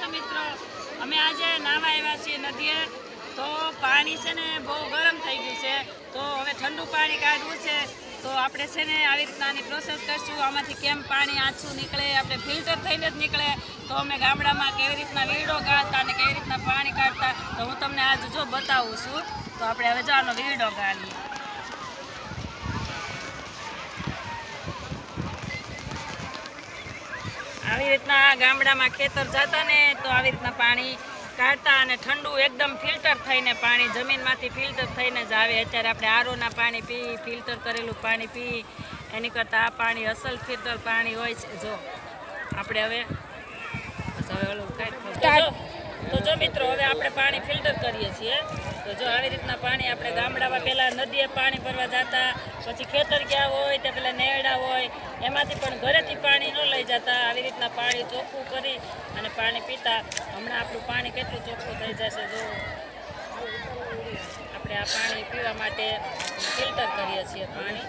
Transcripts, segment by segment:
મિત્રો અમે આજે નાવા આવ્યા છીએ નદીએ તો પાણી છે ને બહુ ગરમ થઈ ગયું છે તો હવે ઠંડુ પાણી કાઢવું છે તો આપણે છે ને આવી રીતનાની પ્રોસેસ કરશું આમાંથી કેમ પાણી આછું નીકળે આપણે ફિલ્ટર થઈને જ નીકળે તો અમે ગામડામાં કેવી રીતના વીડો ગાળતા અને કેવી રીતના પાણી કાઢતા તો હું તમને આજે જો બતાવું છું તો આપણે હવે જો આનો વીડો ગાળીએ આવી રીતના ગામડામાં ખેતર જતા ને તો આવી રીતના પાણી કાઢતા અને ઠંડુ એકદમ ફિલ્ટર થઈને પાણી જમીનમાંથી ફિલ્ટર થઈને જ આવે અત્યારે આપણે આરોના પાણી પી ફિલ્ટર કરેલું પાણી પી એની કરતાં આ પાણી અસલ ફિલ્ટર પાણી હોય છે જો આપણે હવે ઓલું તો જો મિત્રો હવે આપણે પાણી ફિલ્ટર કરીએ છીએ તો જો આવી રીતના પાણી આપણે ગામડામાં પહેલાં નદીએ પાણી ભરવા જતા પછી ખેતર ગયા હોય તે પેલા નેરડા હોય એમાંથી પણ ઘરેથી પાણી ન લઈ જતા આવી રીતના પાણી ચોખ્ખું કરી અને પાણી પીતા હમણાં આપણું પાણી કેટલું ચોખ્ખું થઈ જશે જો આપણે આ પાણી પીવા માટે ફિલ્ટર કરીએ છીએ પાણી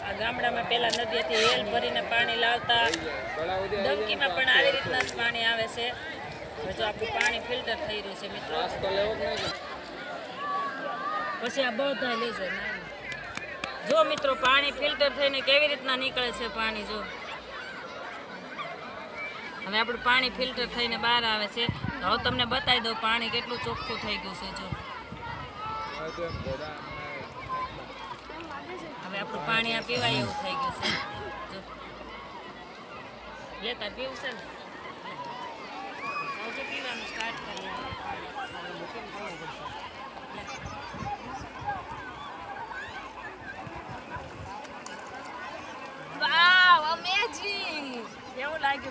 આ ગામડામાં પહેલાં નદીએથી હેલ ભરીને પાણી લાવતા ડંકીમાં પણ આવી રીતના જ પાણી આવે છે જો આપણું પાણી ફિલ્ટર થઈ રહ્યું છે મિત્રો પછી આ બધા લઈ જાય જો મિત્રો પાણી ફિલ્ટર થઈને કેવી રીતના નીકળે છે પાણી જો હવે આપણું પાણી ફિલ્ટર થઈને બહાર આવે છે હવે તમને બતાવી દઉં પાણી કેટલું ચોખ્ખું થઈ ગયું છે જો હવે આપણું પાણી આ પીવાય એવું થઈ ગયું છે જો લેતા પીવું છે ને હજુ પીવાનું સ્ટાર્ટ કરીએ વાવ અમેઝિંગ કેવું લાગ્યું